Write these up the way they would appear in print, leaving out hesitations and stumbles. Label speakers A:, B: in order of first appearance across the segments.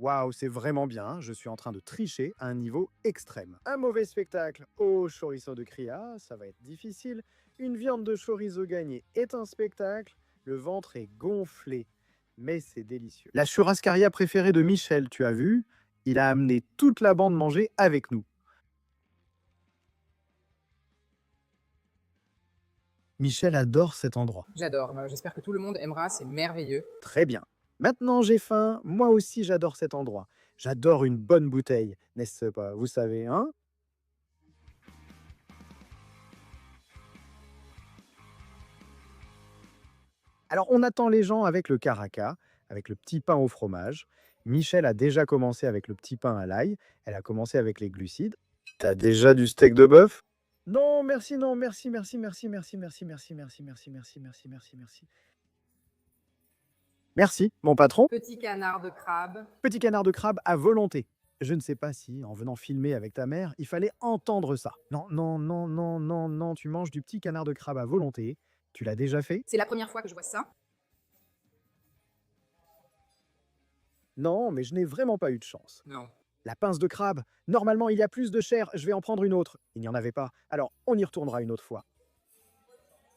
A: Waouh, c'est vraiment bien, hein, je suis en train de tricher à un niveau extrême. Un mauvais spectacle au chorizo de cria, ça va être difficile. Une viande de chorizo gagnée est un spectacle. Le ventre est gonflé, mais c'est délicieux. La churrascaria préférée de Michel, tu as vu? Il a amené toute la bande manger avec nous. Michel adore cet endroit.
B: J'adore, j'espère que tout le monde aimera, c'est merveilleux.
A: Très bien. Maintenant j'ai faim, moi aussi j'adore cet endroit. J'adore une bonne bouteille, n'est-ce pas? Vous savez, hein? Alors, on attend les gens avec le caraca, avec le petit pain au fromage. Michel a déjà commencé avec le petit pain à l'ail. Elle a commencé avec les glucides. T'as déjà du steak de bœuf? Non, merci, non, merci, merci, merci, merci, merci, merci, merci, merci, merci, merci, merci, merci. Merci, mon patron.
B: Petit canard de crabe.
A: Petit canard de crabe à volonté. Je ne sais pas si, en venant filmer avec ta mère, il fallait entendre ça. Non, non, non, non, non, non, tu manges du petit canard de crabe à volonté. Tu l'as déjà fait?
B: C'est la première fois que je vois ça.
A: Non, mais je n'ai vraiment pas eu de chance.
B: Non.
A: La pince de crabe, normalement il y a plus de chair, je vais en prendre une autre. Il n'y en avait pas, alors on y retournera une autre fois.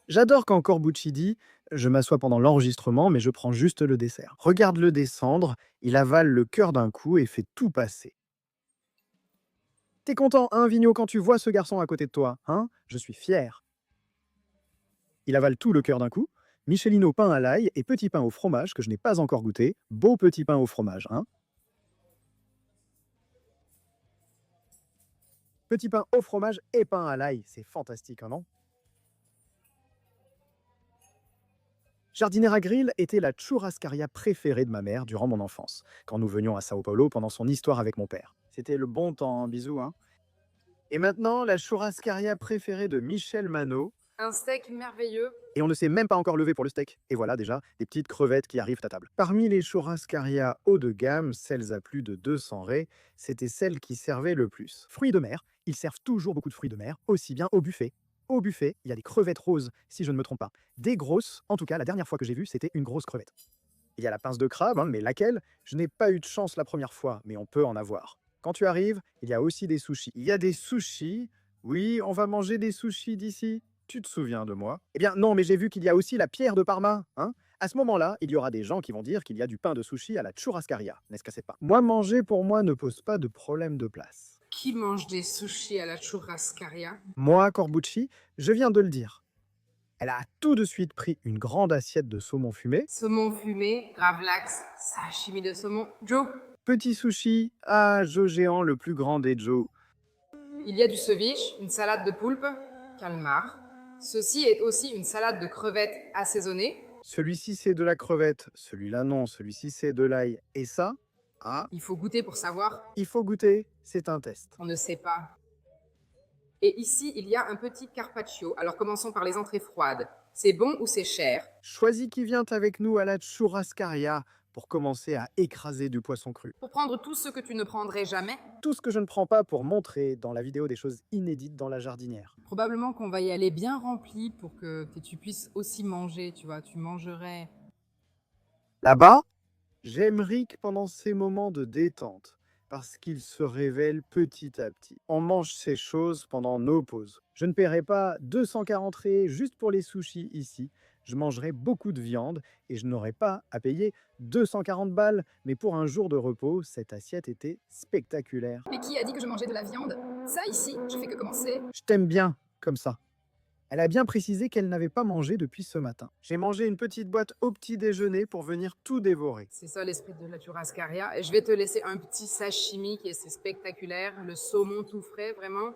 A: J'adore quand Corbucci dit je m'assois pendant l'enregistrement, mais je prends juste le dessert. Regarde-le descendre, il avale le cœur d'un coup et fait tout passer. T'es content, hein, Vigno, quand tu vois ce garçon à côté de toi, hein? Je suis fier. Il avale tout le cœur d'un coup. Michelino pain à l'ail et petit pain au fromage que je n'ai pas encore goûté. Beau petit pain au fromage, hein? Petit pain au fromage et pain à l'ail, c'est fantastique, hein, non? Jardinera Grill était la churrascaria préférée de ma mère durant mon enfance, quand nous venions à Sao Paulo pendant son histoire avec mon père. C'était le bon temps, hein, bisous. Hein. Et maintenant, la churrascaria préférée de Michel Manot.
B: Un steak merveilleux.
A: Et on ne s'est même pas encore levé pour le steak. Et voilà déjà des petites crevettes qui arrivent à table. Parmi les churrascaria haut de gamme, celles à plus de 200 raies, c'était celles qui servaient le plus. Fruits de mer, ils servent toujours beaucoup de fruits de mer, aussi bien au buffet. Au buffet, il y a des crevettes roses, si je ne me trompe pas. Des grosses, en tout cas, la dernière fois que j'ai vu, c'était une grosse crevette. Il y a la pince de crabe, hein, mais laquelle? Je n'ai pas eu de chance la première fois, mais on peut en avoir. Quand tu arrives, il y a aussi des sushis. Il y a des sushis. Oui, on va manger des sushis d'ici. Tu te souviens de moi? Eh bien non, mais j'ai vu qu'il y a aussi la pierre de Parma. Hein. À ce moment-là, il y aura des gens qui vont dire qu'il y a du pain de sushi à la churrascaria. N'est-ce que c'est pas? Moi, manger pour moi ne pose pas de problème de place.
B: Qui mange des sushis à la churrascaria?
A: Moi, Corbucci, je viens de le dire. Elle a tout de suite pris une grande assiette de saumon fumé.
B: Saumon fumé, gravlax, sashimi de saumon. Joe,
A: Petit sushi, ah, Joe géant, le plus grand des Joe.
B: il y a du ceviche, une salade de poulpe, calmar. Ceci est aussi une salade de crevettes assaisonnées.
A: Celui-ci, c'est de la crevette. Celui-là, non. Celui-ci, c'est de l'ail. Et ça, ah,
B: Il faut goûter pour savoir.
A: il faut goûter. C'est un test.
B: On ne sait pas. Et ici, il y a un petit carpaccio. Alors commençons par les entrées froides. C'est bon ou c'est cher?
A: Choisis qui vient avec nous à la churrascaria pour commencer à écraser du poisson cru.
B: Pour prendre tout ce que tu ne prendrais jamais?
A: Tout ce que je ne prends pas pour montrer dans la vidéo des choses inédites dans la jardinière.
B: Probablement qu'on va y aller bien rempli pour que tu puisses aussi manger, tu vois. Tu mangerais.
A: Là-bas, j'aime Rick pendant ces moments de détente parce qu'il se révèle petit à petit. On mange ces choses pendant nos pauses. Je ne paierai pas 240 raies juste pour les sushis ici. Je mangerai beaucoup de viande et je n'aurai pas à payer 240 balles. Mais pour un jour de repos, cette assiette était spectaculaire.
B: Mais qui a dit que je mangeais de la viande? Ça ici, je fais que commencer.
A: Je t'aime bien comme ça. Elle a bien précisé qu'elle n'avait pas mangé depuis ce matin. J'ai mangé une petite boîte au petit déjeuner pour venir tout dévorer.
B: C'est ça l'esprit de la churrascaria. Et je vais te laisser un petit sashimi qui est spectaculaire. Le saumon tout frais, vraiment.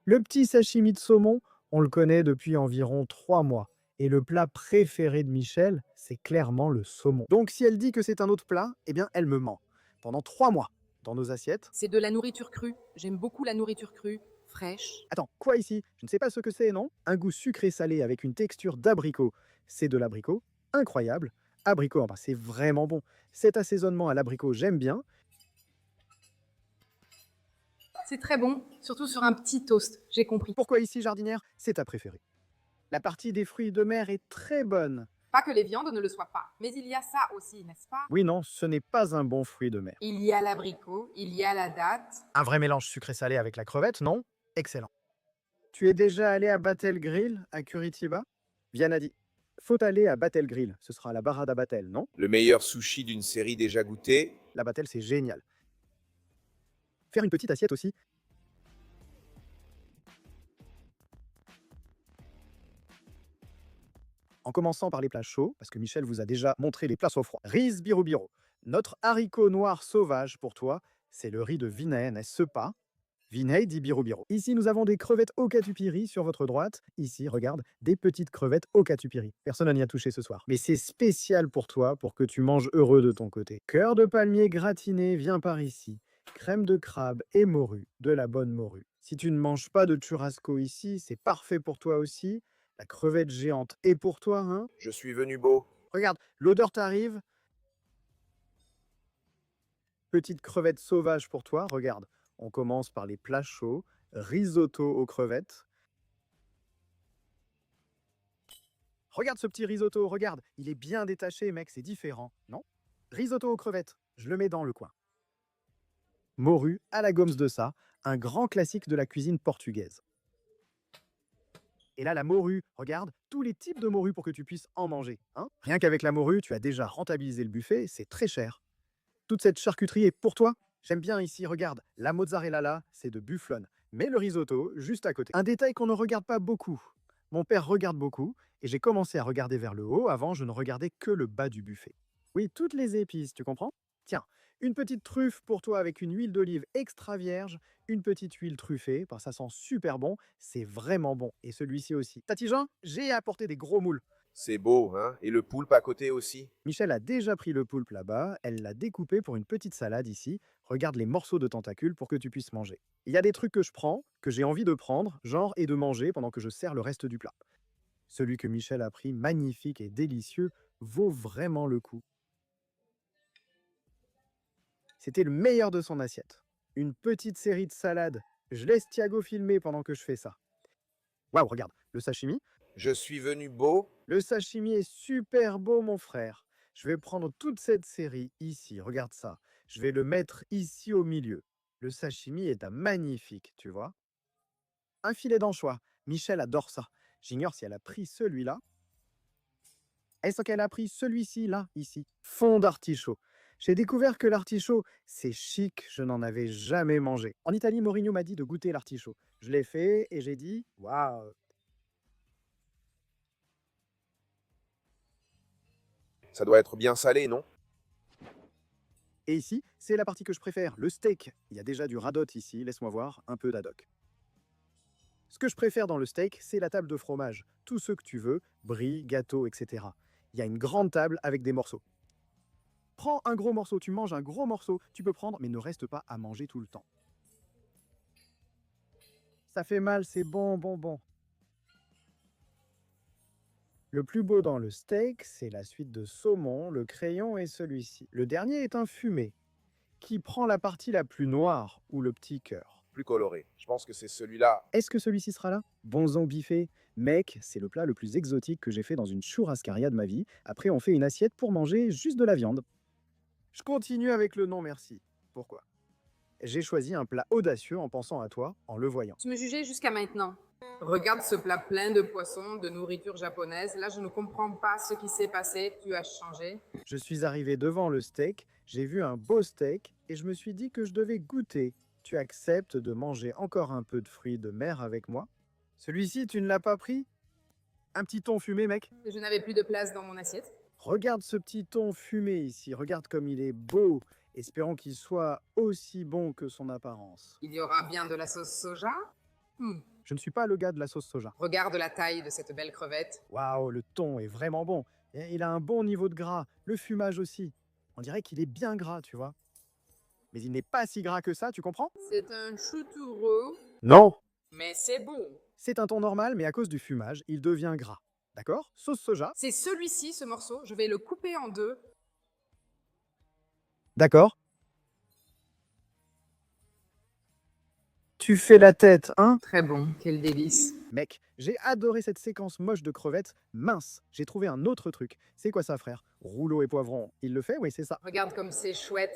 A: Le petit sashimi de saumon, on le connaît depuis environ 3 mois. Et le plat préféré de Michel, c'est clairement le saumon. Donc si elle dit que c'est un autre plat, eh bien elle me ment. Pendant 3 mois, dans nos assiettes...
B: C'est de la nourriture crue. J'aime beaucoup la nourriture crue, fraîche.
A: Attends, quoi ici? Je ne sais pas ce que c'est, non? Un goût sucré-salé avec une texture d'abricot. C'est de l'abricot, incroyable. Abricot, enfin, c'est vraiment bon. Cet assaisonnement à l'abricot, j'aime bien.
B: C'est très bon, surtout sur un petit toast, j'ai compris.
A: Pourquoi ici, jardinière? C'est ta préférée. La partie des fruits de mer est très bonne.
B: Pas que les viandes ne le soient pas, mais il y a ça aussi, n'est-ce pas?
A: Oui, non, ce n'est pas un bon fruit de mer.
B: Il y a l'abricot, il y a la date.
A: Un vrai mélange sucré-salé avec la crevette, non? Excellent. Tu es déjà allé à Battle Grill à Curitiba? Viens a dit. Faut aller à Battle Grill, ce sera la Barada Battle, non?
C: Le meilleur sushi d'une série déjà goûtée.
A: La Battle, c'est génial. Faire une petite assiette aussi. En commençant par les plats chauds, parce que Michel vous a déjà montré les plats au froid. Riz birubiro. Notre haricot noir sauvage pour toi, c'est le riz de Vinay, n'est-ce pas? Vinay di birubiro. Ici, nous avons des crevettes au catupiry sur votre droite. Ici, regarde, des petites crevettes au catupiry. Personne n'y a touché ce soir. Mais c'est spécial pour toi, pour que tu manges heureux de ton côté. Cœur de palmier gratiné, viens par ici. Crème de crabe et morue, de la bonne morue. Si tu ne manges pas de churrasco ici, c'est parfait pour toi aussi. La crevette géante est pour toi, hein?
C: Je suis venu beau.
A: Regarde, l'odeur t'arrive. Petite crevette sauvage pour toi, regarde. On commence par les plats chauds, risotto aux crevettes. Regarde ce petit risotto, regarde, il est bien détaché, mec, c'est différent, non? Risotto aux crevettes, je le mets dans le coin. Morue à la gomme de ça, un grand classique de la cuisine portugaise. Et là, la morue, regarde, tous les types de morue pour que tu puisses en manger. Hein? Rien qu'avec la morue, tu as déjà rentabilisé le buffet, c'est très cher. Toute cette charcuterie est pour toi. J'aime bien ici, regarde, la mozzarella là, c'est de bufflone, mais le risotto, juste à côté. Un détail qu'on ne regarde pas beaucoup. Mon père regarde beaucoup, et j'ai commencé à regarder vers le haut, avant je ne regardais que le bas du buffet. Oui, toutes les épices, tu comprends? Tiens, une petite truffe pour toi avec une huile d'olive extra vierge, une petite huile truffée, parce que ça sent super bon, c'est vraiment bon. Et celui-ci aussi. Tati-Jean, j'ai apporté des gros moules.
C: C'est beau, hein? Et le poulpe à côté aussi.
A: Michel a déjà pris le poulpe là-bas, elle l'a découpé pour une petite salade ici. Regarde les morceaux de tentacules pour que tu puisses manger. Il y a des trucs que je prends, que j'ai envie de prendre, genre et de manger pendant que je sers le reste du plat. Celui que Michel a pris, magnifique et délicieux, vaut vraiment le coup. C'était le meilleur de son assiette. Une petite série de salades. Je laisse Thiago filmer pendant que je fais ça. Waouh, regarde, le sashimi.
C: Je suis venu beau.
A: Le sashimi est super beau, mon frère. Je vais prendre toute cette série ici, regarde ça. Je vais le mettre ici au milieu. Le sashimi est un magnifique, tu vois. Un filet d'anchois. Michel adore ça. J'ignore si elle a pris celui-là. Est-ce qu'elle a pris celui-ci, là, ici? Fond d'artichaut. J'ai découvert que l'artichaut, c'est chic, je n'en avais jamais mangé. En Italie, Mourinho m'a dit de goûter l'artichaut. Je l'ai fait et j'ai dit, waouh.
C: Ça doit être bien salé, non?
A: Et ici, c'est la partie que je préfère, le steak. Il y a déjà du radote ici, laisse-moi voir, un peu d'addoc. Ce que je préfère dans le steak, c'est la table de fromage. Tout ce que tu veux, brie, gâteau, etc. Il y a une grande table avec des morceaux. Prends un gros morceau, tu manges un gros morceau, tu peux prendre, mais ne reste pas à manger tout le temps. Ça fait mal, c'est bon, bon, bon. Le plus beau dans le steak, c'est la suite de saumon, le crayon et celui-ci. Le dernier est un fumé, qui prend la partie la plus noire, ou le petit cœur.
C: Plus coloré. Je pense que c'est celui-là.
A: Est-ce que celui-ci sera là? Bonzon biffé. Mec, c'est le plat le plus exotique que j'ai fait dans une churrascaria de ma vie. Après, on fait une assiette pour manger juste de la viande. Je continue avec le non merci. Pourquoi? J'ai choisi un plat audacieux en pensant à toi, en le voyant.
B: Tu me jugeais jusqu'à maintenant. Regarde ce plat plein de poissons, de nourriture japonaise. Là, je ne comprends pas ce qui s'est passé. Tu as changé.
A: Je suis arrivé devant le steak, j'ai vu un beau steak et je me suis dit que je devais goûter. Tu acceptes de manger encore un peu de fruits de mer avec moi? Celui-ci, tu ne l'as pas pris? Un petit thon fumé, mec?
B: Je n'avais plus de place dans mon assiette.
A: Regarde ce petit thon fumé ici, regarde comme il est beau. Espérons qu'il soit aussi bon que son apparence.
B: Il y aura bien de la sauce soja.
A: Je ne suis pas le gars de la sauce soja.
B: Regarde la taille de cette belle crevette.
A: Waouh, le thon est vraiment bon. Et il a un bon niveau de gras, le fumage aussi. On dirait qu'il est bien gras, tu vois. Mais il n'est pas si gras que ça, tu comprends?
B: C'est un choutoureux,
A: Non.
B: mais c'est bon.
A: C'est un thon normal, mais à cause du fumage, il devient gras. D'accord? Sauce soja.
B: C'est celui-ci, ce morceau. Je vais le couper en deux.
A: D'accord. Tu fais la tête, hein?
B: Très bon, quel délice.
A: Mec, j'ai adoré cette séquence moche de crevettes. Mince, j'ai trouvé un autre truc. C'est quoi ça, frère? Rouleau et poivron. Il le fait? Oui, c'est ça.
B: Regarde comme c'est chouette.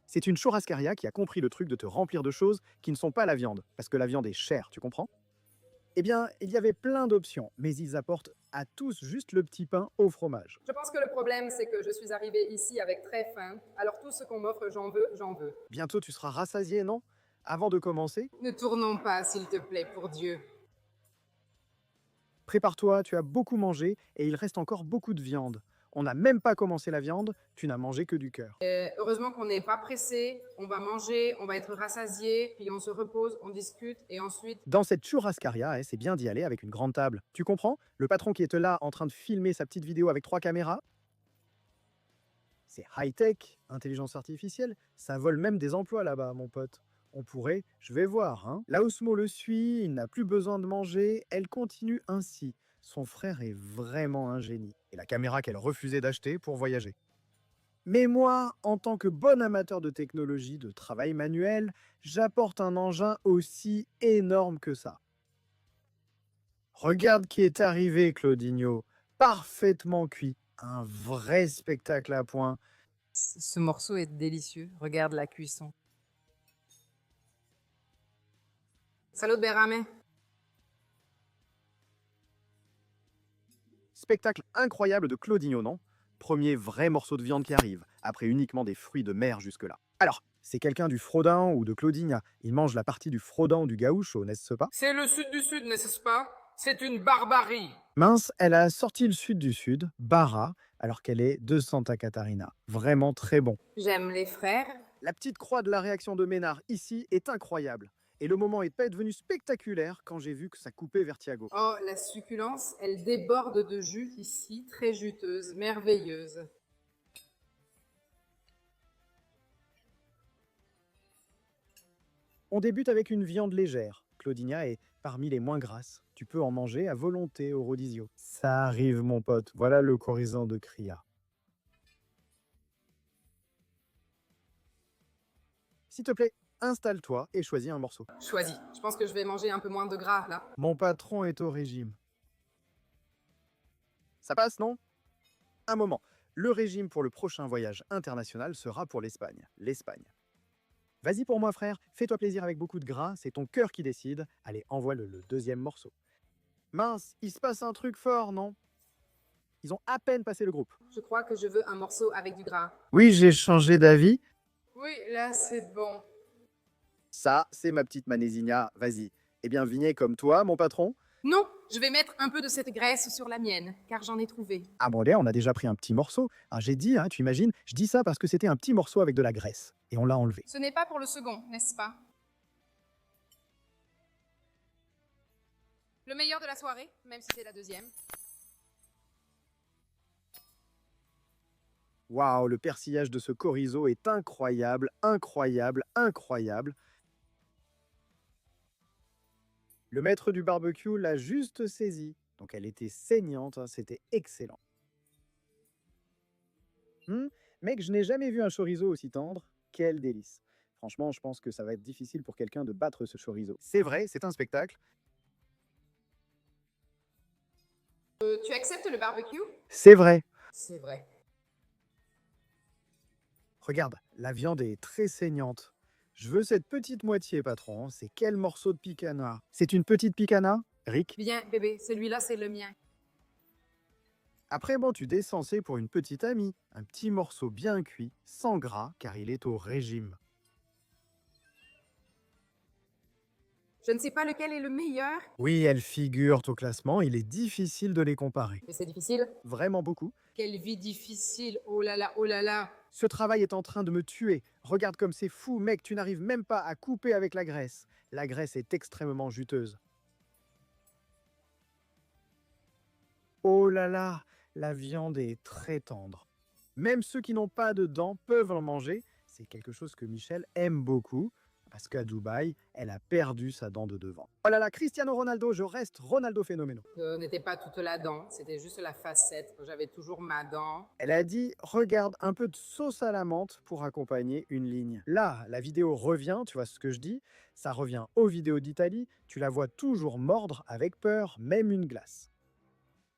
A: C'est une churrascaria qui a compris le truc de te remplir de choses qui ne sont pas la viande, parce que la viande est chère, tu comprends? Eh bien, il y avait plein d'options, mais ils apportent à tous juste le petit pain au fromage.
B: Je pense que le problème, c'est que je suis arrivée ici avec très faim. Alors tout ce qu'on m'offre, j'en veux, j'en veux.
A: Bientôt tu seras rassasié, non? Avant de commencer,
B: Ne tournons pas, s'il te plaît, pour Dieu.
A: prépare-toi, tu as beaucoup mangé et il reste encore beaucoup de viande. On n'a même pas commencé la viande, tu n'as mangé que du cœur.
B: Heureusement qu'on n'est pas pressé. On va manger, on va être rassasié, puis on se repose, on discute, et ensuite...
A: Dans cette churrascaria, c'est bien d'y aller avec une grande table. Tu comprends? Le patron qui est là en train de filmer sa petite vidéo avec 3 caméras, c'est high-tech, intelligence artificielle, ça vole même des emplois là-bas, mon pote. On pourrait, je vais voir, hein. La Osmo le suit, il n'a plus besoin de manger, elle continue ainsi. Son frère est vraiment un génie. Et la caméra qu'elle refusait d'acheter pour voyager. Mais moi, en tant que bon amateur de technologie, de travail manuel, j'apporte un engin aussi énorme que ça. Regarde qui est arrivé, Claudinho. Parfaitement cuit. Un vrai spectacle à point.
B: Ce morceau est délicieux. Regarde la cuisson. Salut Berame.
A: Spectacle incroyable de Claudinho, non? Premier vrai morceau de viande qui arrive, après uniquement des fruits de mer jusque-là. Alors, c'est quelqu'un du Frodin ou de Claudinha. Il mange la partie du Frodin ou du Gaucho, n'est-ce pas?
B: C'est le sud du sud, n'est-ce pas? C'est une barbarie.
A: Mince, elle a sorti le sud du sud, Barra, alors qu'elle est de Santa Catarina. Vraiment très bon.
B: J'aime les frères.
A: La petite croix de la réaction de Ménard ici est incroyable. Et le moment est pas devenu spectaculaire quand j'ai vu que ça coupait vers Thiago.
B: Oh, la succulence, elle déborde de jus ici, très juteuse, merveilleuse.
A: On débute avec une viande légère. Claudinha est parmi les moins grasses. Tu peux en manger à volonté au rodizio. Ça arrive, mon pote. Voilà le corisant de Cria. S'il te plaît, installe-toi et choisis un morceau.
B: Choisis. Je pense que je vais manger un peu moins de gras, là.
A: Mon patron est au régime. Ça passe, non? Un moment. Le régime pour le prochain voyage international sera pour l'Espagne. L'Espagne. Vas-y pour moi, frère. Fais-toi plaisir avec beaucoup de gras. C'est ton cœur qui décide. Allez, envoie le deuxième morceau. Mince, il se passe un truc fort, non? Ils ont à peine passé le groupe.
B: Je crois que je veux un morceau avec du gras.
A: Oui, j'ai changé d'avis.
B: Oui, là, c'est bon.
A: Ça, c'est ma petite Manésigna. Vas-y. Eh bien, Vignet comme toi, mon patron.
B: Non, je vais mettre un peu de cette graisse sur la mienne, car j'en ai trouvé.
A: Ah bon, là, on a déjà pris un petit morceau. Ah, j'ai dit, hein, tu imagines, je dis ça parce que c'était un petit morceau avec de la graisse. Et on l'a enlevé.
B: Ce n'est pas pour le second, n'est-ce pas? Le meilleur de la soirée, même si c'est la deuxième.
A: Waouh, le persillage de ce chorizo est incroyable, incroyable, incroyable. Le maître du barbecue l'a juste saisie. Donc elle était saignante, hein, c'était excellent. Mec, je n'ai jamais vu un chorizo aussi tendre. Quel délice. Franchement, je pense que ça va être difficile pour quelqu'un de battre ce chorizo. C'est vrai, c'est un spectacle.
B: Tu acceptes le barbecue?
A: C'est vrai.
B: C'est vrai.
A: Regarde, la viande est très saignante. Je veux cette petite moitié, patron. C'est quel morceau de picanha? C'est une petite picanha, Rick?
B: Bien, bébé, celui-là, c'est le mien.
A: Après, bon, tu descends, c'est pour une petite amie. Un petit morceau bien cuit, sans gras, car il est au régime.
B: Je ne sais pas lequel est le meilleur.
A: Oui, elles figurent au classement, il est difficile de les comparer.
B: Mais c'est difficile.
A: Vraiment beaucoup.
B: Quelle vie difficile. Oh là là, oh là là.
A: Ce travail est en train de me tuer. Regarde comme c'est fou, mec, tu n'arrives même pas à couper avec la graisse. La graisse est extrêmement juteuse. Oh là là, la viande est très tendre. Même ceux qui n'ont pas de dents peuvent en manger. C'est quelque chose que Michel aime beaucoup. Parce qu'à Dubaï, elle a perdu sa dent de devant. Oh là là, Cristiano Ronaldo, je reste Ronaldo phénoménal.
B: Ce n'était pas toute la dent, c'était juste la facette. J'avais toujours ma dent.
A: Elle a dit, regarde, un peu de sauce à la menthe pour accompagner une ligne. Là, la vidéo revient, tu vois ce que je dis, ça revient aux vidéos d'Italie, tu la vois toujours mordre avec peur, même une glace.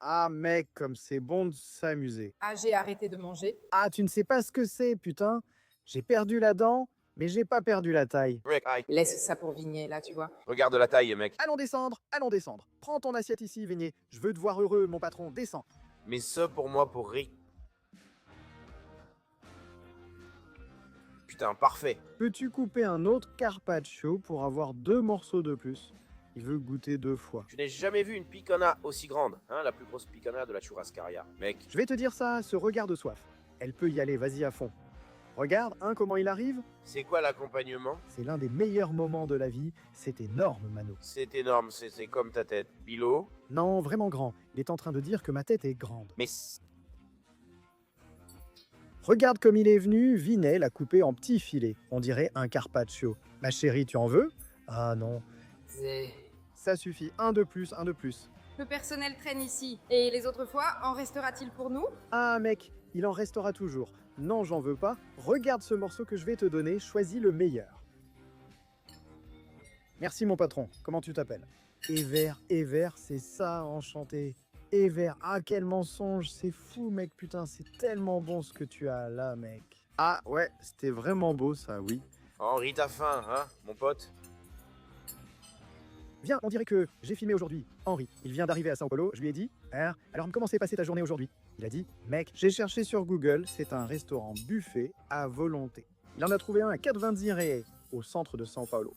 A: Ah mec, comme c'est bon de s'amuser.
B: Ah, j'ai arrêté de manger.
A: Ah, tu ne sais pas ce que c'est, putain. J'ai perdu la dent, mais j'ai pas perdu la taille.
C: Mec, aïe.
B: Laisse ça pour Vignet, là, tu vois.
C: Regarde la taille, mec.
A: Allons descendre, allons descendre. Prends ton assiette ici, Vigné. Je veux te voir heureux, mon patron, descends.
C: Mais ça pour moi, pour Rick. Putain, parfait.
A: Peux-tu couper un autre carpaccio pour avoir 2 morceaux de plus? Il veut goûter 2 fois.
C: Je n'ai jamais vu une picana aussi grande, hein, la plus grosse picana de la churrascaria. Mec,
A: Je vais te dire ça, ce regard de soif. Elle peut y aller, vas-y à fond. Regarde, hein, comment il arrive.
C: c'est quoi l'accompagnement?
A: C'est l'un des meilleurs moments de la vie. C'est énorme, Mano.
C: C'est énorme, c'est comme ta tête. Bilo?
A: Non, vraiment grand. Il est en train de dire que ma tête est grande.
C: Mais
A: Regarde comme il est venu, Vinet l'a coupé en petits filets. On dirait un carpaccio. Ma chérie, tu en veux? Ah non.
B: C'est...
A: Ça suffit, un de plus, un de plus.
B: Le personnel traîne ici. Et les autres fois, en restera-t-il pour nous?
A: Ah mec, il en restera toujours. Non, j'en veux pas. Regarde ce morceau que je vais te donner, choisis le meilleur. Merci mon patron, comment tu t'appelles? Ever, c'est ça, enchanté. Ever, ah quel mensonge, c'est fou mec, putain, c'est tellement bon ce que tu as là mec. Ah ouais, c'était vraiment beau ça, oui.
C: Henri, t'as faim, hein, mon pote?
A: Viens, on dirait que j'ai filmé aujourd'hui. Henri, il vient d'arriver à Sao Paulo, je lui ai dit, alors comment s'est passée ta journée aujourd'hui? Il a dit, mec, j'ai cherché sur Google, c'est un restaurant buffet à volonté. Il en a trouvé un à 90 reais, au centre de Sao Paulo.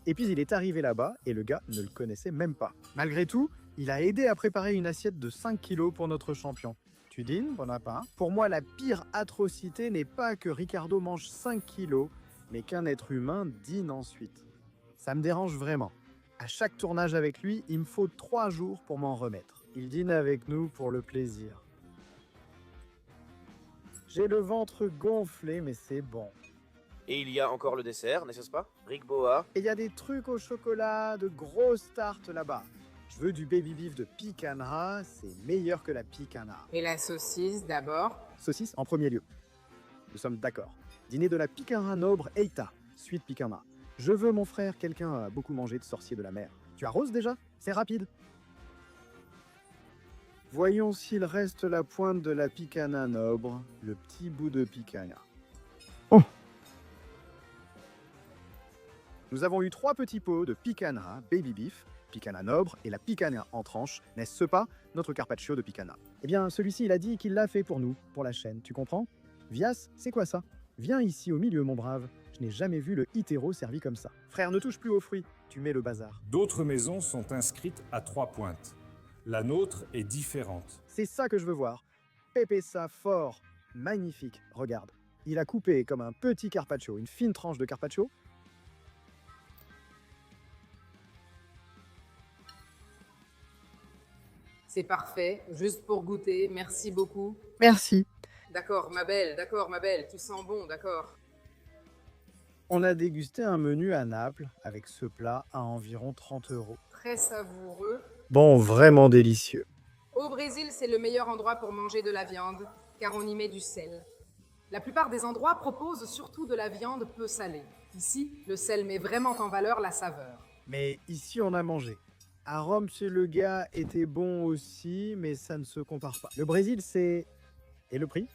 A: Et puis il est arrivé là-bas et le gars ne le connaissait même pas. Malgré tout, il a aidé à préparer une assiette de 5 kilos pour notre champion. Tu dînes, bon appétit. Pour moi, la pire atrocité n'est pas que Ricardo mange 5 kilos, mais qu'un être humain dîne ensuite. Ça me dérange vraiment. À chaque tournage avec lui, il me faut 3 jours pour m'en remettre. Il dîne avec nous pour le plaisir. J'ai le ventre gonflé, mais c'est bon.
C: Et il y a encore le dessert, n'est-ce pas? Rick Boa.
A: Et il y a des trucs au chocolat, de grosses tartes là-bas. Je veux du baby beef de picanha, c'est meilleur que la picanha.
B: Et la saucisse, d'abord.
A: Saucisse en premier lieu. Nous sommes d'accord. Dîner de la picanha nobre Eita, suite picanha. Je veux mon frère, quelqu'un a beaucoup mangé de sorcier de la mer. Tu arroses déjà? C'est rapide. Voyons s'il reste la pointe de la picanha nobre, le petit bout de picanha. Oh! Nous avons eu 3 petits pots de picanha baby beef, picanha nobre et la picanha en tranches, n'est-ce pas notre carpaccio de picanha? Eh bien, celui-ci, il a dit qu'il l'a fait pour nous, pour la chaîne, tu comprends? Vias, c'est quoi ça? Viens ici au milieu, mon brave. Je n'ai jamais vu le hitero servi comme ça. Frère, ne touche plus aux fruits, tu mets le bazar.
D: D'autres maisons sont inscrites à 3 pointes. La nôtre est différente.
A: C'est ça que je veux voir. Pépé ça fort, magnifique, regarde. Il a coupé comme un petit carpaccio, une fine tranche de carpaccio.
B: C'est parfait, juste pour goûter, merci beaucoup.
A: Merci.
B: D'accord, ma belle, tu sens bon, d'accord.
A: On a dégusté un menu à Naples avec ce plat à environ 30 €.
B: Très savoureux.
A: Bon, vraiment délicieux.
B: Au Brésil, c'est le meilleur endroit pour manger de la viande, car on y met du sel. La plupart des endroits proposent surtout de la viande peu salée. Ici, le sel met vraiment en valeur la saveur.
A: Mais ici, on a mangé. À Rome, chez le gars était bon aussi, mais ça ne se compare pas. Le Brésil, c'est... Et le prix?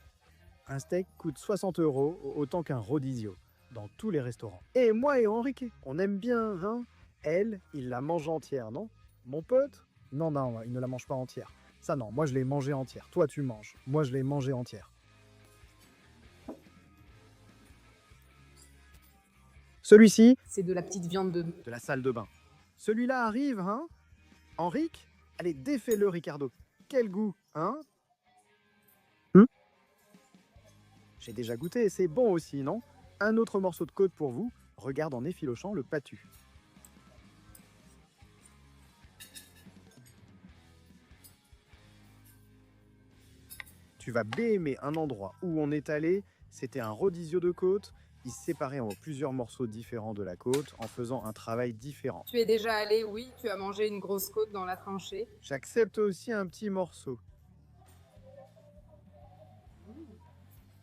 A: Un steak coûte 60 €, autant qu'un rodizio, dans tous les restaurants. Et moi et Enrique, on aime bien, hein? Elle, il la mange entière, non? Mon pote? Non, il ne la mange pas entière. Ça non, moi je l'ai mangée entière. Toi tu manges, moi je l'ai mangée entière. Celui-ci,
B: C'est de la petite viande de...
A: de la salle de bain. Celui-là arrive, hein? Henrique? Allez, défais-le, Ricardo. Quel goût, hein? J'ai déjà goûté, c'est bon aussi, non? Un autre morceau de côte pour vous. Regarde en effilochant le patu. Tu vas béaimer un endroit où on est allé. C'était un rodizio de côte. Ils se séparaient en plusieurs morceaux différents de la côte en faisant un travail différent.
B: Tu es déjà allé, oui, tu as mangé une grosse côte dans la tranchée.
A: J'accepte aussi un petit morceau.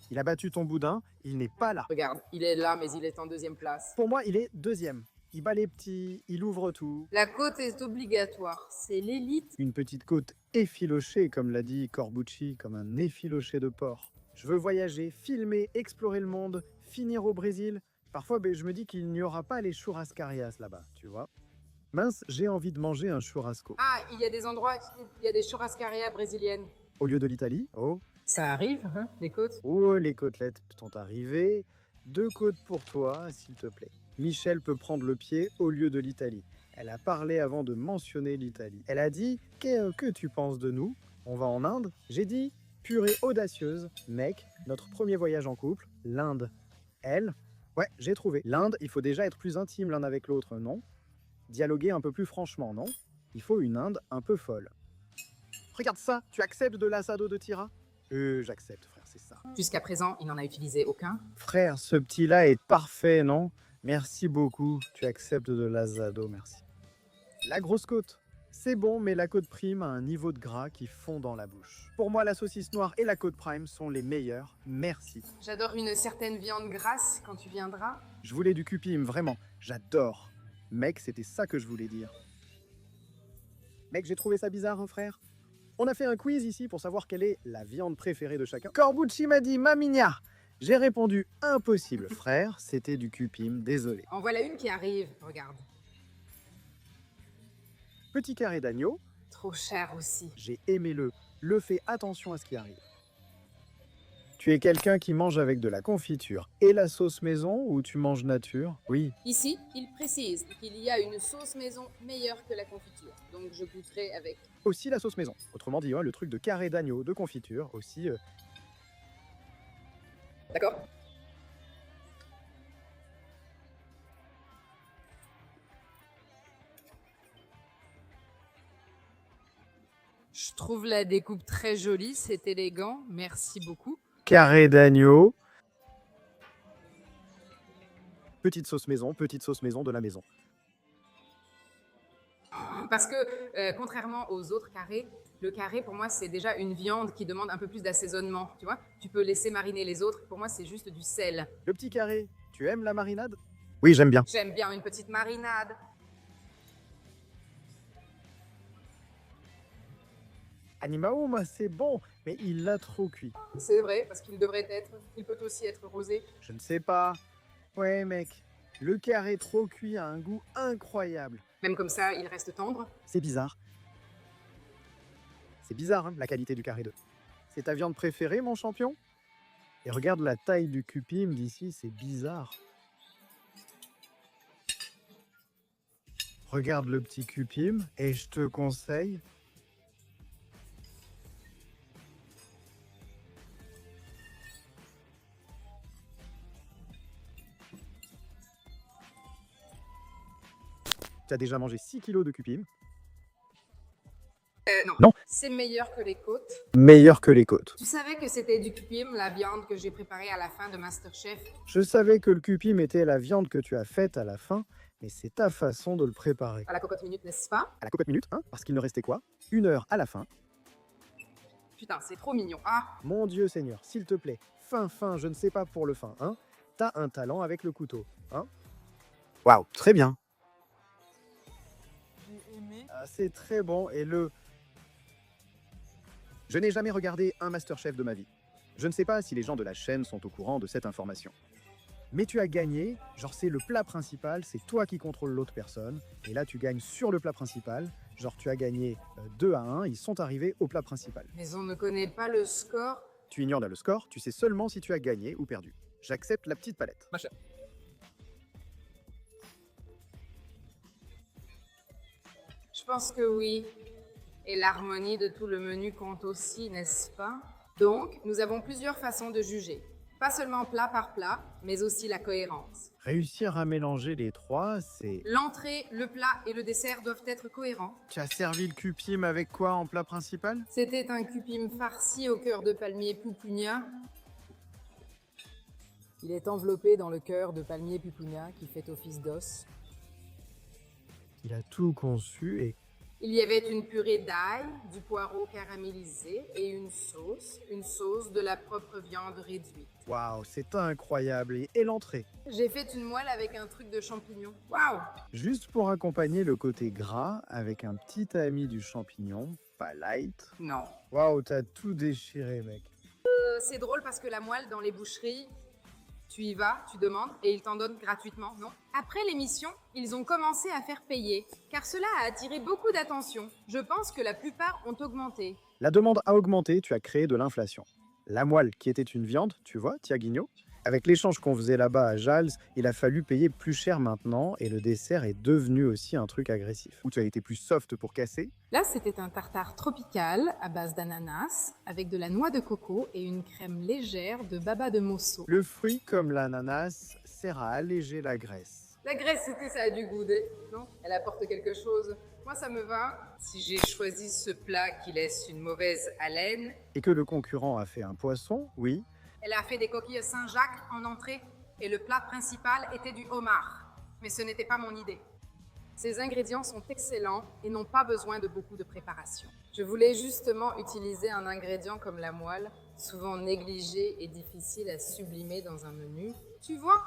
A: Il a battu ton boudin, il n'est pas là.
B: Regarde, il est là, mais il est en deuxième place.
A: Pour moi, il est deuxième. Il bat les petits, il ouvre tout.
B: La côte est obligatoire, c'est l'élite.
A: Une petite côte effilochée, comme l'a dit Corbucci, comme un effiloché de porc. Je veux voyager, filmer, explorer le monde, finir au Brésil. Parfois, je me dis qu'il n'y aura pas les churrascarias là-bas, tu vois. Mince, j'ai envie de manger un churrasco.
B: Ah, il y a des endroits, il y a des churrascarias brésiliennes.
A: Au lieu de l'Italie, oh.
B: Ça arrive, hein, les côtes?
A: Oh, les côtelettes sont arrivées. 2 côtes pour toi, s'il te plaît. Michel peut prendre le pied au lieu de l'Italie. Elle a parlé avant de mentionner l'Italie. Elle a dit « Que tu penses de nous? On va en Inde ?» J'ai dit « Purée audacieuse, mec, notre premier voyage en couple, l'Inde. » Elle, ouais, j'ai trouvé. L'Inde, il faut déjà être plus intime l'un avec l'autre, non? Dialoguer un peu plus franchement, non? Il faut une Inde un peu folle. Regarde ça, tu acceptes de l'assado de Tira? J'accepte, frère, c'est ça.
B: Jusqu'à présent, il n'en a utilisé aucun.
A: Frère, ce petit-là est parfait, non? Merci beaucoup, tu acceptes de l'asado, merci. La grosse côte. C'est bon, mais la côte prime a un niveau de gras qui fond dans la bouche. Pour moi, la saucisse noire et la côte prime sont les meilleures, merci.
B: J'adore une certaine viande grasse quand tu viendras.
A: Je voulais du cupim, vraiment, j'adore. Mec, c'était ça que je voulais dire. Mec, j'ai trouvé ça bizarre, hein, frère. On a fait un quiz ici pour savoir quelle est la viande préférée de chacun. Corbucci m'a dit « Mamigna ». J'ai répondu « Impossible, frère, c'était du cupim, désolé ».
B: En voilà une qui arrive, regarde.
A: Petit carré d'agneau,
B: Trop cher aussi.
A: j'ai aimé le fais attention à ce qui arrive. Tu es quelqu'un qui mange avec de la confiture et la sauce maison ou tu manges nature? Oui.
B: Ici, il précise qu'il y a une sauce maison meilleure que la confiture. Donc je goûterai avec.
A: Aussi la sauce maison. Autrement dit, le truc de carré d'agneau, de confiture, aussi...
B: D'accord? Je trouve la découpe très jolie, c'est élégant, merci beaucoup.
A: Carré d'agneau. Petite sauce maison de la maison.
B: Parce que, contrairement aux autres carrés, le carré, pour moi, c'est déjà une viande qui demande un peu plus d'assaisonnement, tu vois. Tu peux laisser mariner les autres, pour moi, c'est juste du sel.
A: Le petit carré, tu aimes la marinade? Oui, j'aime bien.
B: J'aime bien une petite marinade.
A: Animauma, c'est bon, mais il l'a trop cuit.
B: C'est vrai, parce qu'il devrait être. Il peut aussi être rosé.
A: Je ne sais pas. Ouais, mec, le carré trop cuit a un goût incroyable.
B: Même comme ça, il reste tendre.
A: C'est bizarre. C'est bizarre, hein, la qualité du carré 2. C'est ta viande préférée, mon champion? Et regarde la taille du cupim d'ici, c'est bizarre. Regarde le petit cupim, et je te conseille... Tu as déjà mangé 6 kilos de cupim.
B: Non.
A: Non.
B: C'est meilleur que les côtes.
A: Meilleur que les côtes.
B: Tu savais que c'était du cupim, la viande que j'ai préparée à la fin de Masterchef?
A: Je savais que le cupim était la viande que tu as faite à la fin, mais c'est ta façon de le préparer.
B: À la cocotte minute, n'est-ce pas?
A: À la cocotte minute, hein, parce qu'il ne restait quoi? 1 heure à la fin.
B: Putain, c'est trop mignon. Ah,
A: Mon Dieu Seigneur, s'il te plaît, fin, je ne sais pas pour le fin, hein. T'as un talent avec le couteau, hein. Waouh, très bien.
B: j'ai aimé.
A: Ah, c'est très bon, et Je n'ai jamais regardé un Masterchef de ma vie. Je ne sais pas si les gens de la chaîne sont au courant de cette information. Mais tu as gagné, genre c'est le plat principal, c'est toi qui contrôles l'autre personne, et là tu gagnes sur le plat principal, genre tu as gagné 2-1, ils sont arrivés au plat principal.
B: Mais on ne connaît pas le score.
A: Tu ignores le score, tu sais seulement si tu as gagné ou perdu. J'accepte la petite palette.
C: Ma chère.
B: Je pense que oui. Et l'harmonie de tout le menu compte aussi, n'est-ce pas? Donc, nous avons plusieurs façons de juger. Pas seulement plat par plat, mais aussi la cohérence.
A: Réussir à mélanger les trois, c'est...
B: L'entrée, le plat et le dessert doivent être cohérents.
A: Tu as servi le cupim avec quoi en plat principal?
B: C'était un cupim farci au cœur de palmier pupunia. Il est enveloppé dans le cœur de palmier pupunia qui fait office d'os.
A: Il a tout conçu et
B: Il y avait une purée d'ail, du poireau caramélisé et une sauce de la propre viande réduite.
A: waouh, c'est incroyable. Et l'entrée,
B: J'ai fait une moelle avec un truc de champignon. Waouh!
A: juste pour accompagner le côté gras avec un petit ami du champignon, pas light.
B: Non.
A: Waouh, t'as tout déchiré, mec.
B: C'est drôle parce que la moelle dans les boucheries, tu y vas, tu demandes et ils t'en donnent gratuitement, non? Après l'émission, ils ont commencé à faire payer, car cela a attiré beaucoup d'attention. Je pense que la plupart ont augmenté.
A: La demande a augmenté, tu as créé de l'inflation. La moelle, qui était une viande, tu vois, Tiaguinho, avec l'échange qu'on faisait là-bas à Jals, il a fallu payer plus cher maintenant et le dessert est devenu aussi un truc agressif. Où tu as été plus soft pour casser.
B: Là, c'était un tartare tropical à base d'ananas, avec de la noix de coco et une crème légère de baba de mosso.
A: Le fruit, comme l'ananas, sert à alléger la graisse.
B: La graisse, c'était ça a du goût, non? Elle apporte quelque chose. Moi, ça me va. Si j'ai choisi ce plat qui laisse une mauvaise haleine,
A: Et que le concurrent a fait un poisson, oui.
B: elle a fait des coquilles Saint-Jacques en entrée et le plat principal était du homard. Mais ce n'était pas mon idée. Ces ingrédients sont excellents et n'ont pas besoin de beaucoup de préparation. Je voulais justement utiliser un ingrédient comme la moelle, souvent négligé et difficile à sublimer dans un menu. Tu vois?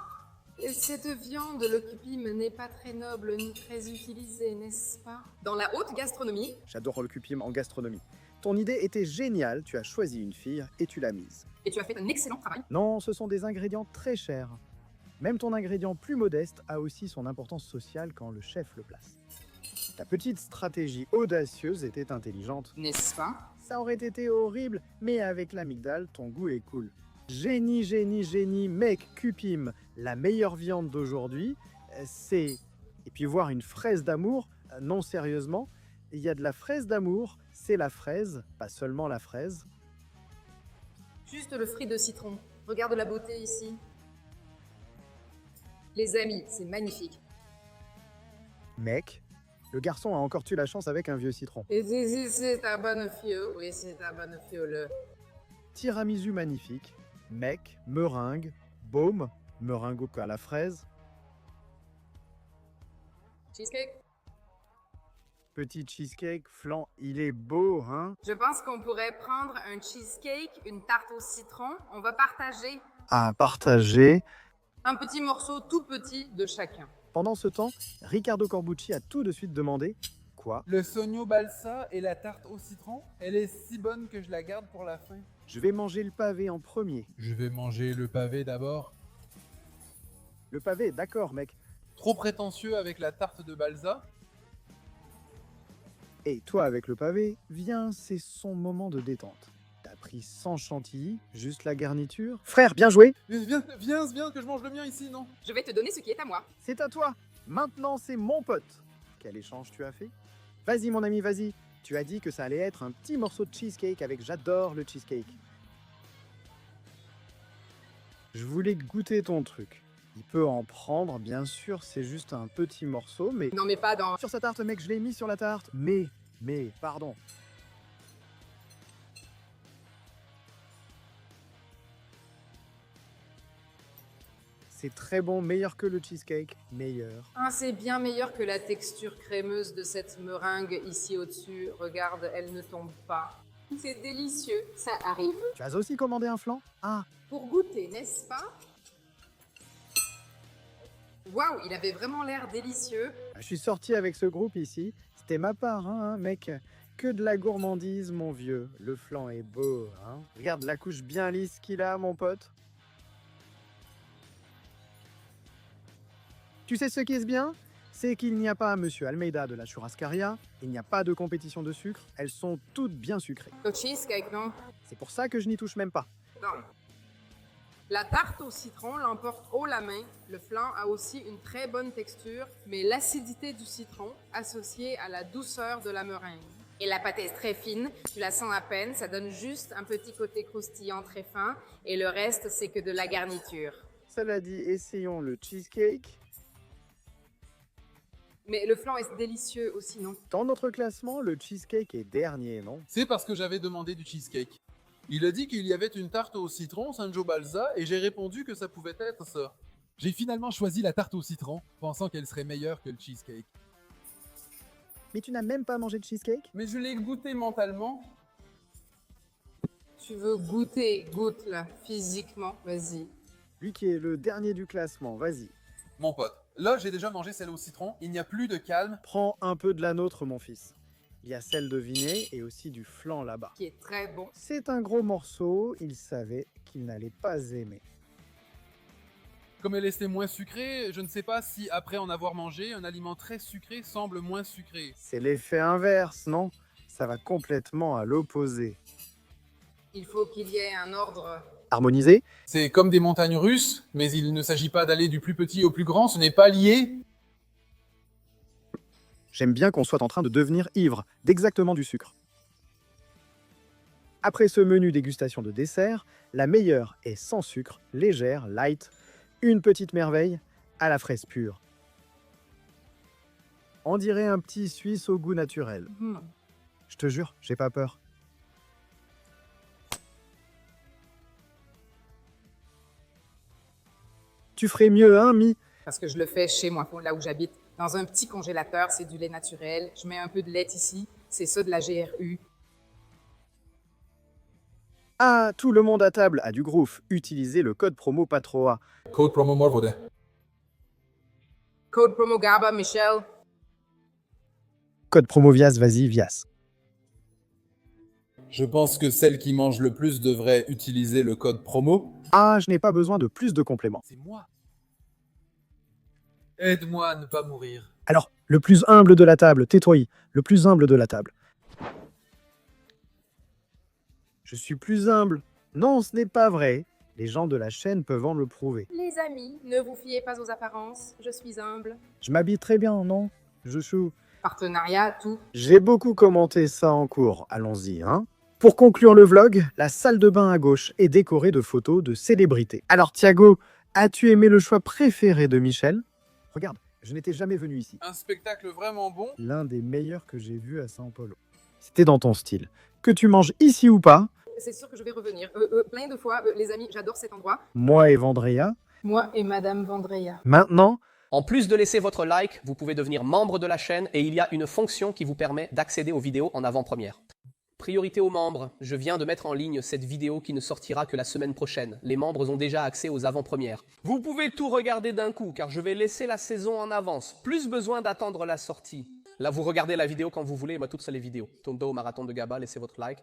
B: Et cette viande, le cupim, n'est pas très noble ni très utilisée, n'est-ce pas? Dans la haute gastronomie,
A: J'adore le cupim en gastronomie. Ton idée était géniale, tu as choisi une fille et tu l'as mise.
B: et tu as fait un excellent travail.
A: Non, ce sont des ingrédients très chers. Même ton ingrédient plus modeste a aussi son importance sociale quand le chef le place. Ta petite stratégie audacieuse était intelligente.
B: N'est-ce pas?
A: Ça aurait été horrible, mais avec l'amygdale, ton goût est cool. Génie, génie, génie, mec, cupim, la meilleure viande d'aujourd'hui, c'est... Et puis voir une fraise d'amour, non sérieusement, il y a de la fraise d'amour, c'est la fraise, pas seulement la fraise.
B: Juste le fruit de citron. Regarde la beauté ici. Les amis, c'est magnifique.
A: Mec, le garçon a encore eu la chance avec un vieux citron.
B: Et si c'est un bon fio, oui, c'est un bon fio, le...
A: Tiramisu magnifique, mec, meringue, baume, meringue à la fraise,
B: Cheesecake?
A: petit cheesecake, flan, il est beau, hein?
B: Je pense qu'on pourrait prendre un cheesecake, une tarte au citron. On va partager
A: À partager.
B: un petit morceau tout petit de chacun.
A: Pendant ce temps, Riccardo Corbucci a tout de suite demandé « Quoi ?
E: Le sogno balsa et la tarte au citron, elle est si bonne que je la garde pour la fin.
A: Je vais manger le pavé en premier.
E: Je vais manger le pavé d'abord.
A: Le pavé, d'accord, mec.
E: Trop prétentieux avec la tarte de balsa.
A: Et toi avec le pavé, viens, c'est son moment de détente. T'as pris sans chantilly, juste la garniture. Frère, bien joué!
E: Viens, que je mange le mien ici, non?
B: Je vais te donner ce qui est à moi.
A: C'est à toi! Maintenant, c'est mon pote! Quel échange tu as fait? Vas-y, mon ami, vas-y! Tu as dit que ça allait être un petit morceau de cheesecake avec j'adore le cheesecake. Je voulais goûter ton truc. Il peut en prendre, bien sûr, c'est juste un petit morceau, mais...
B: Non, mais pas dans...
A: Sur sa tarte, mec, je l'ai mis sur la tarte. Mais, pardon. C'est très bon, meilleur que le cheesecake, meilleur.
B: Ah, c'est bien meilleur que la texture crémeuse de cette meringue ici au-dessus. Regarde, elle ne tombe pas. C'est délicieux. Ça arrive.
A: Tu as aussi commandé un flan? Ah,
B: Pour goûter, n'est-ce pas? Waouh, il avait vraiment l'air délicieux.
A: je suis sorti avec ce groupe ici. C'était ma part, hein, mec. Que de la gourmandise, mon vieux. Le flan est beau, hein. Regarde la couche bien lisse qu'il a, mon pote. Tu sais ce qui est bien? C'est qu'il n'y a pas Monsieur Almeida de la Churrascaria, il n'y a pas de compétition de sucre, elles sont toutes bien sucrées.
B: Le cheesecake, non?
A: C'est pour ça que je n'y touche même pas.
B: Non. La tarte au citron l'emporte haut la main. Le flan a aussi une très bonne texture, mais l'acidité du citron associée à la douceur de la meringue. Et la pâte est très fine, tu la sens à peine, ça donne juste un petit côté croustillant très fin, et le reste c'est que de la garniture.
A: Cela dit, essayons le cheesecake.
B: Mais le flan est délicieux aussi, non?
A: Dans notre classement, le cheesecake est dernier, non?
E: C'est parce que j'avais demandé du cheesecake. Il a dit qu'il y avait une tarte au citron Sanjo Balsa et j'ai répondu que ça pouvait être ça. J'ai finalement choisi la tarte au citron, pensant qu'elle serait meilleure que le cheesecake.
A: Mais tu n'as même pas mangé de cheesecake?
E: Mais je l'ai goûté mentalement.
B: Tu veux goûter, goûte là, physiquement, vas-y.
A: Lui qui est le dernier du classement, vas-y.
E: Mon pote, là j'ai déjà mangé celle au citron, il n'y a plus de calme.
A: Prends un peu de la nôtre, mon fils. Il y a celle de Vinay et aussi du flan là-bas.
B: Qui est très bon.
A: C'est un gros morceau, il savait qu'il n'allait pas aimer.
E: Comme elle était moins sucrée, je ne sais pas si après en avoir mangé, un aliment très sucré semble moins sucré.
A: C'est l'effet inverse, non? Ça va complètement à l'opposé.
B: Il faut qu'il y ait un ordre.
A: Harmonisé?
E: C'est comme des montagnes russes, mais il ne s'agit pas d'aller du plus petit au plus grand, ce n'est pas lié.
A: J'aime bien qu'on soit en train de devenir ivre d'exactement du sucre. Après ce menu dégustation de dessert, la meilleure est sans sucre, légère, light, une petite merveille à la fraise pure. On dirait un petit Suisse au goût naturel. Je te jure, j'ai pas peur. Tu ferais mieux, hein, Mi?
B: Parce que je le fais chez moi, là où j'habite. Dans un petit congélateur, c'est du lait naturel. Je mets un peu de lait ici. C'est ça de la GRU.
A: Ah, tout le monde à table a du groove. Utilisez le code promo PATROA.
E: Code promo Morvode.
B: Code promo GABA, Michel.
A: Code promo Vias, vas-y, Vias.
E: Je pense que celle qui mange le plus devrait utiliser le code promo.
A: Ah, je n'ai pas besoin de plus de compléments.
E: C'est moi. Aide-moi à ne pas mourir.
A: Alors, le plus humble de la table, tais-toi, le plus humble de la table. Je suis plus humble. Non, ce n'est pas vrai. Les gens de la chaîne peuvent en le prouver.
B: Les amis, ne vous fiez pas aux apparences. Je suis humble.
A: Je m'habille très bien, non? Je chou.
B: Partenariat, tout.
A: J'ai beaucoup commenté ça en cours. Allons-y, hein? Pour conclure le vlog, la salle de bain à gauche est décorée de photos de célébrités. Alors Thiago, as-tu aimé le choix préféré de Michel? Regarde, je n'étais jamais venu ici.
E: Un spectacle vraiment bon.
A: L'un des meilleurs que j'ai vu à São Paulo. C'était dans ton style. Que tu manges ici ou pas,
B: C'est sûr que je vais revenir. Plein de fois, les amis, j'adore cet endroit.
A: moi et Vendrea,
B: Moi et Madame Vendrea.
A: maintenant,
F: En plus de laisser votre like, vous pouvez devenir membre de la chaîne et il y a une fonction qui vous permet d'accéder aux vidéos en avant-première. Priorité aux membres, je viens de mettre en ligne cette vidéo qui ne sortira que la semaine prochaine. Les membres ont déjà accès aux avant-premières. Vous pouvez tout regarder d'un coup car je vais laisser la saison en avance. Plus besoin d'attendre la sortie. Là, vous regardez la vidéo quand vous voulez, moi toutes les vidéos. Tondo, Marathon de Gaba, laissez votre like.